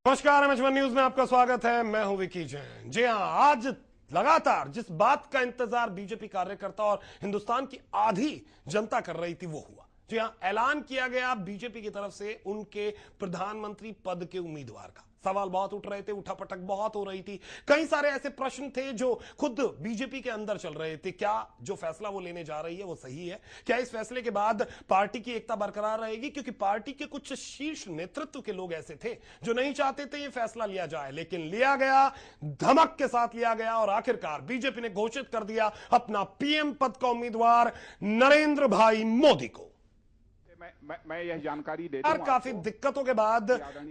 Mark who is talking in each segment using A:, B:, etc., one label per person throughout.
A: नमस्कार, एमएच1 न्यूज में आपका स्वागत है। मैं हूं विकी जैन। जी हां, आज लगातार जिस बात का इंतजार बीजेपी कार्यकर्ता और हिंदुस्तान की आधी जनता कर रही थी वो हुआ। जी हां, ऐलान किया गया बीजेपी की तरफ से उनके प्रधानमंत्री पद के उम्मीदवार का। सवाल बहुत उठ रहे थे, उठापटक बहुत हो रही थी। कई सारे ऐसे प्रश्न थे जो खुद बीजेपी के अंदर चल रहे थे। क्या जो फैसला वो लेने जा रही है वो सही है? क्या इस फैसले के बाद पार्टी की एकता बरकरार रहेगी? क्योंकि पार्टी के कुछ शीर्ष नेतृत्व के लोग ऐसे थे जो नहीं चाहते थे ये फैसला लिया जाए, लेकिन लिया गया, धमक के साथ लिया गया और आखिरकार बीजेपी ने घोषित कर दिया अपना पीएम पद का उम्मीदवार नरेंद्र भाई मोदी को।
B: मैं यह जानकारी दे
A: यार,
B: दूं
A: काफी
B: आपको।
A: दिक्कतों के बाद,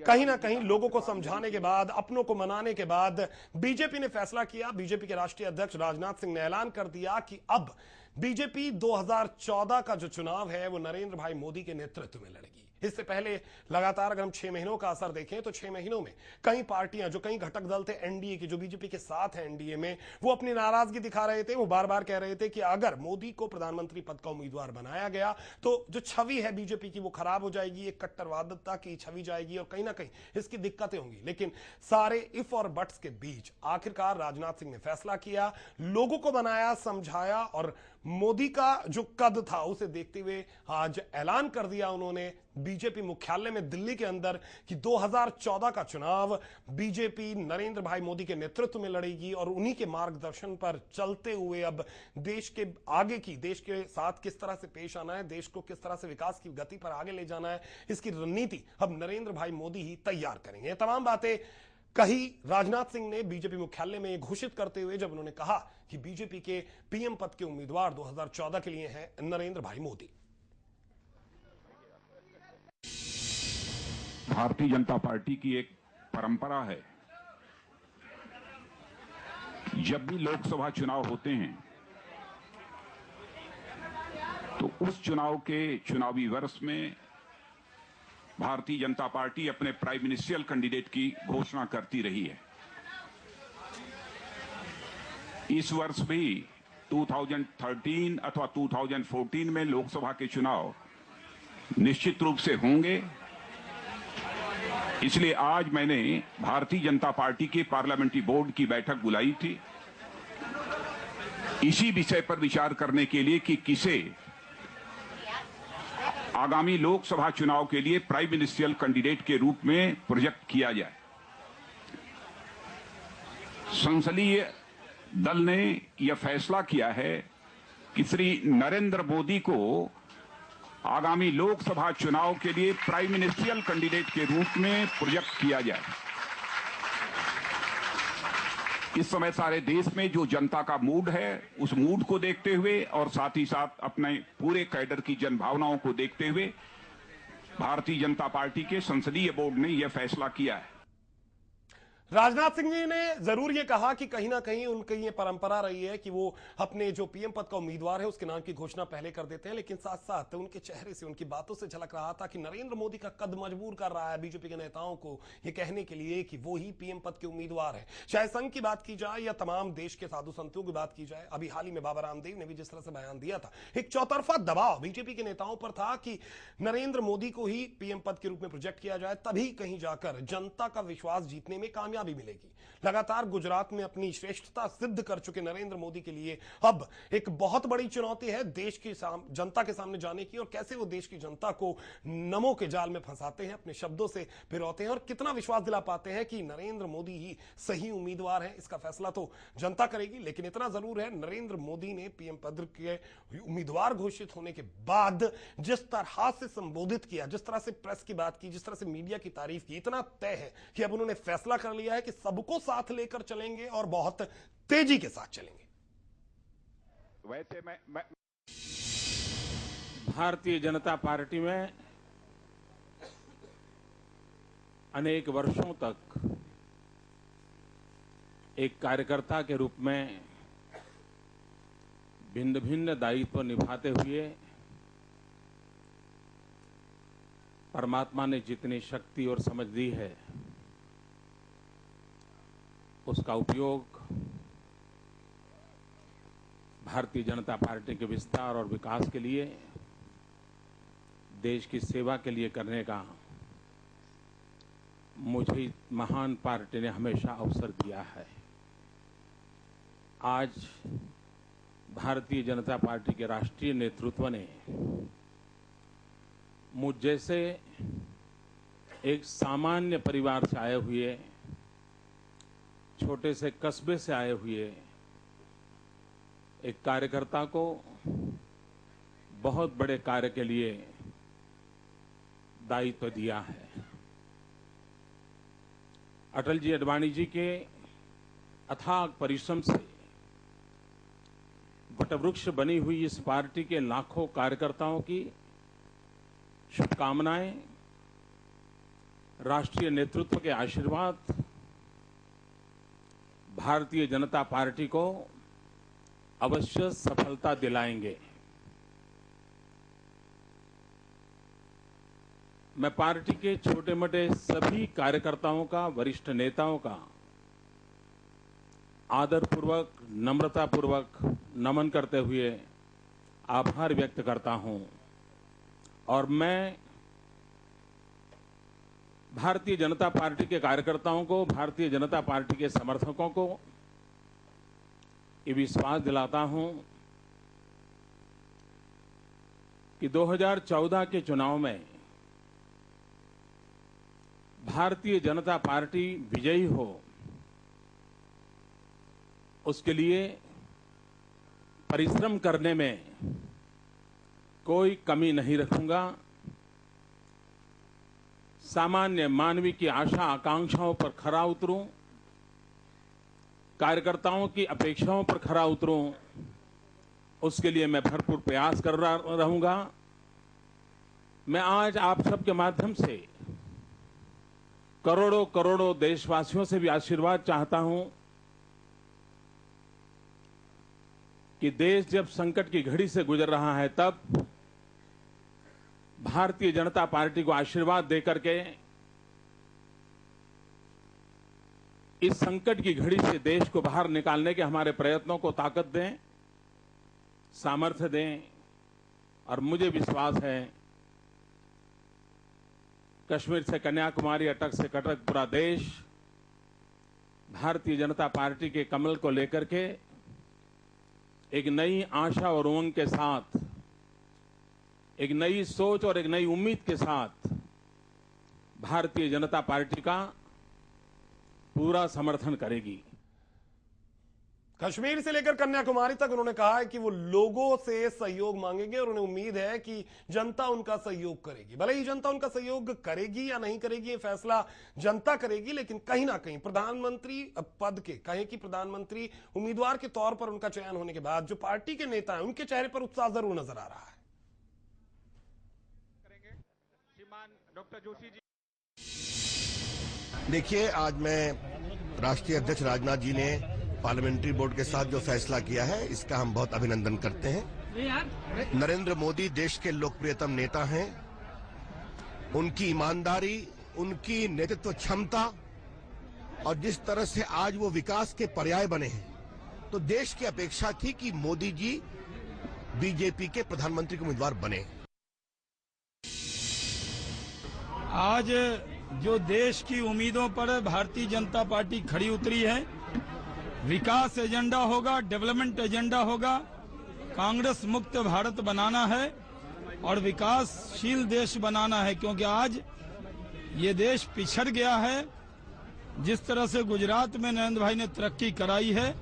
A: कहीं ना कहीं लोगों को समझाने के बाद, अपनों को मनाने के बाद बीजेपी ने फैसला किया। बीजेपी के राष्ट्रीय अध्यक्ष राजनाथ सिंह ने ऐलान कर दिया कि अब बीजेपी 2014 का जो चुनाव है वो नरेंद्र भाई मोदी के नेतृत्व में लड़ेगी। इससे पहले लगातार अगर हम 6 महीनों का असर देखें तो 6 महीनों में कई पार्टियां, जो कई घटक दल थे एनडीए के, जो बीजेपी के साथ है एनडीए में, वो अपनी नाराजगी दिखा रहे थे। वो बार बार कह रहे थे कि अगर मोदी को प्रधानमंत्री पद का उम्मीदवार बनाया गया तो जो छवि है बीजेपी की वो खराब हो जाएगी, एक कट्टरवादता की छवि जाएगी और कहीं ना कहीं इसकी दिक्कतें होंगी। लेकिन सारे इफ और बट्स के बीच आखिरकार राजनाथ सिंह ने फैसला किया, लोगों को बनाया, समझाया और मोदी का जो कद था उसे देखते हुए आज ऐलान कर दिया उन्होंने बीजेपी मुख्यालय में दिल्ली के अंदर कि 2014 का चुनाव बीजेपी नरेंद्र भाई मोदी के नेतृत्व में लड़ेगी और उन्हीं के मार्गदर्शन पर चलते हुए अब देश के आगे की, देश के साथ किस तरह से पेश आना है, देश को किस तरह से विकास की गति पर आगे ले जाना है, इसकी रणनीति अब नरेंद्र भाई मोदी ही तैयार करेंगे। ये तमाम बातें कही राजनाथ सिंह ने बीजेपी मुख्यालय में घोषित करते हुए, जब उन्होंने कहा कि बीजेपी के पीएम पद के उम्मीदवार 2014 के लिए हैं नरेंद्र भाई मोदी।
B: भारतीय जनता पार्टी की एक परंपरा है, जब भी लोकसभा चुनाव होते हैं तो उस चुनाव के चुनावी वर्ष में भारतीय जनता पार्टी अपने प्राइम मिनिस्ट्रियल कैंडिडेट की घोषणा करती रही है। इस वर्ष भी 2013 अथवा 2014 में लोकसभा के चुनाव निश्चित रूप से होंगे। इसलिए आज मैंने भारतीय जनता पार्टी के पार्लियामेंट्री बोर्ड की बैठक बुलाई थी, इसी विषय पर विचार करने के लिए कि किसे आगामी लोकसभा चुनाव के लिए प्राइम मिनिस्ट्रियल कैंडिडेट के रूप में प्रोजेक्ट किया जाए। संसदीय दल ने यह फैसला किया है कि श्री नरेंद्र मोदी को आगामी लोकसभा चुनाव के लिए प्राइम मिनिस्ट्रियल कैंडिडेट के रूप में प्रोजेक्ट किया जाए। इस समय सारे देश में जो जनता का मूड है उस मूड को देखते हुए और साथ ही साथ अपने पूरे कैडर की जनभावनाओं को देखते हुए भारतीय जनता पार्टी के संसदीय बोर्ड ने यह फैसला किया है।
A: राजनाथ सिंह जी ने जरूर ये कहा कि कहीं ना कहीं उनकी ये परंपरा रही है कि वो अपने जो पीएम पद का उम्मीदवार है उसके नाम की घोषणा पहले कर देते हैं, लेकिन साथ साथ उनके चेहरे से, उनकी बातों से झलक रहा था कि नरेंद्र मोदी का कद मजबूर कर रहा है बीजेपी के नेताओं को ये कहने के लिए कि वो ही पीएम पद के उम्मीदवार है। चाहे संघ की बात की जाए या तमाम देश के साधु संतों की बात की जाए, अभी हाल ही में बाबा रामदेव ने भी जिस तरह से बयान दिया था, एक चौतरफा दबाव बीजेपी के नेताओं पर था कि नरेंद्र मोदी को ही पीएम पद के रूप में प्रोजेक्ट किया जाए, तभी कहीं जाकर जनता का विश्वास जीतने में कामयाबी मिलेगी। लगातार गुजरात में अपनी श्रेष्ठता सिद्ध कर चुके नरेंद्र मोदी के लिए अब एक बहुत बड़ी चुनौती है देश की जनता के सामने जाने की, और कैसे वो देश की जनता को नमों के जाल में फंसाते हैं, अपने शब्दों से पिरोते हैं और कितना विश्वास दिला पाते हैं कि नरेंद्र मोदी ही सही उम्मीदवार है। इसका फैसला तो जनता करेगी, लेकिन इतना जरूर है, नरेंद्र मोदी ने पीएम पद के उम्मीदवार घोषित होने के बाद जिस तरह से संबोधित किया, जिस तरह से प्रेस की बात की, जिस तरह से मीडिया की तारीफ की, इतना तय है कि अब उन्होंने फैसला कर लिया है कि सबको साथ लेकर चलेंगे और बहुत तेजी के साथ चलेंगे।
B: वैसे मैं
C: भारतीय जनता पार्टी में अनेक वर्षों तक एक कार्यकर्ता के रूप में भिन्न भिन्न दायित्व निभाते हुए परमात्मा ने जितनी शक्ति और समझ दी है उसका उपयोग भारतीय जनता पार्टी के विस्तार और विकास के लिए, देश की सेवा के लिए करने का मुझे महान पार्टी ने हमेशा अवसर दिया है। आज भारतीय जनता पार्टी के राष्ट्रीय नेतृत्व ने मुझ जैसे एक सामान्य परिवार से आए हुए, छोटे से कस्बे से आए हुए एक कार्यकर्ता को बहुत बड़े कार्य के लिए दायित्व दिया है। अटल जी अडवाणी जी के अथाग परिश्रम से वटवृक्ष बनी हुई इस पार्टी के लाखों कार्यकर्ताओं की शुभकामनाएं, राष्ट्रीय नेतृत्व के आशीर्वाद भारतीय जनता पार्टी को अवश्य सफलता दिलाएंगे। मैं पार्टी के छोटे मोटे सभी कार्यकर्ताओं का, वरिष्ठ नेताओं का आदरपूर्वक, नम्रतापूर्वक नमन करते हुए आभार व्यक्त करता हूं और मैं भारतीय जनता पार्टी के कार्यकर्ताओं को, भारतीय जनता पार्टी के समर्थकों को ये विश्वास दिलाता हूं कि 2014 के चुनाव में भारतीय जनता पार्टी विजयी हो, उसके लिए परिश्रम करने में कोई कमी नहीं रखूंगा। सामान्य मानवीय की आशा आकांक्षाओं पर खरा उतरूं, कार्यकर्ताओं की अपेक्षाओं पर खरा उतरूं, उसके लिए मैं भरपूर प्रयास कर रहूंगा। मैं आज आप सबके माध्यम से करोड़ों करोड़ों देशवासियों से भी आशीर्वाद चाहता हूं कि देश जब संकट की घड़ी से गुजर रहा है, तब भारतीय जनता पार्टी को आशीर्वाद देकर के इस संकट की घड़ी से देश को बाहर निकालने के हमारे प्रयत्नों को ताकत दें, सामर्थ्य दें। और मुझे विश्वास है कश्मीर से कन्याकुमारी, अटक से कटक, पूरा देश भारतीय जनता पार्टी के कमल को लेकर के एक नई आशा और उमंग के साथ, एक नई सोच और एक नई उम्मीद के साथ भारतीय जनता पार्टी का पूरा समर्थन करेगी।
A: कश्मीर से लेकर कन्याकुमारी तक उन्होंने कहा है कि वो लोगों से सहयोग मांगेंगे और उन्हें उम्मीद है कि जनता उनका सहयोग करेगी। भले ही जनता उनका सहयोग करेगी या नहीं करेगी, ये फैसला जनता करेगी, लेकिन कहीं ना कहीं प्रधानमंत्री पद के, कहें कि प्रधानमंत्री उम्मीदवार के तौर पर उनका चयन होने के बाद जो पार्टी के नेता हैं, उनके चेहरे पर उत्साह जरूर नजर आ रहा है।
B: डॉक्टर जोशी जी,
D: देखिए, आज मैं राष्ट्रीय अध्यक्ष राजनाथ जी ने पार्लियामेंट्री बोर्ड के साथ जो फैसला किया है, इसका हम बहुत अभिनंदन करते हैं। नरेंद्र मोदी देश के लोकप्रियतम नेता हैं। उनकी ईमानदारी, उनकी नेतृत्व क्षमता और जिस तरह से आज वो विकास के पर्याय बने हैं, तो देश की अपेक्षा थी कि मोदी जी बीजेपी के प्रधानमंत्री के उम्मीदवार बने।
E: आज जो देश की उम्मीदों पर भारतीय जनता पार्टी खड़ी उतरी है, विकास एजेंडा होगा, डेवलपमेंट एजेंडा होगा, कांग्रेस मुक्त भारत बनाना है और विकासशील देश बनाना है। क्योंकि आज ये देश पिछड़ गया है। जिस तरह से गुजरात में नरेंद्र भाई ने तरक्की कराई है,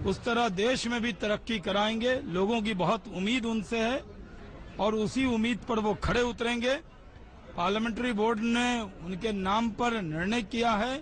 E: उस तरह देश में भी तरक्की कराएंगे। लोगों की बहुत उम्मीद उनसे है और उसी उम्मीद पर वो खड़े उतरेंगे। पार्लियामेंट्री बोर्ड ने उनके नाम पर निर्णय किया है।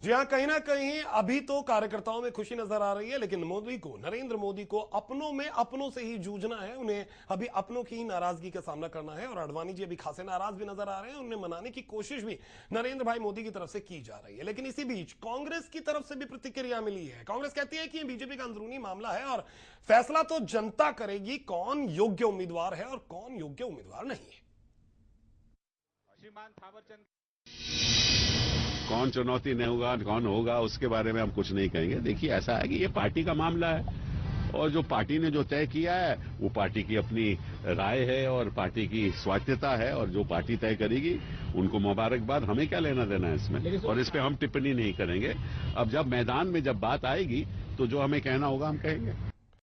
A: जी हां, कहीं ना कहीं अभी तो कार्यकर्ताओं में खुशी नजर आ रही है, लेकिन मोदी को, नरेंद्र मोदी को अपनों में अपनों से ही जूझना है। उन्हें अभी अपनों की ही नाराजगी का सामना करना है और अडवाणी जी अभी खासे नाराज भी नजर आ रहे हैं। उन्हें मनाने की कोशिश भी नरेंद्र भाई मोदी की तरफ से की जा रही है। लेकिन इसी बीच कांग्रेस की तरफ से भी प्रतिक्रिया मिली है। कांग्रेस कहती है कि यह बीजेपी का अंदरूनी मामला है और फैसला तो जनता करेगी कौन योग्य उम्मीदवार है और कौन योग्य उम्मीदवार नहीं है।
B: श्रीमान थावरचंद,
F: कौन चुनौती नहीं होगा, कौन होगा, उसके बारे में हम कुछ नहीं कहेंगे। देखिए, ऐसा है कि ये पार्टी का मामला है और जो पार्टी ने जो तय किया है वो पार्टी की अपनी राय है और पार्टी की स्वायत्तता है, और जो पार्टी तय करेगी उनको मुबारकबाद, हमें क्या लेना देना है इसमें, और इस पे हम टिप्पणी नहीं करेंगे। अब जब मैदान में जब बात आएगी तो जो हमें कहना होगा हम कहेंगे।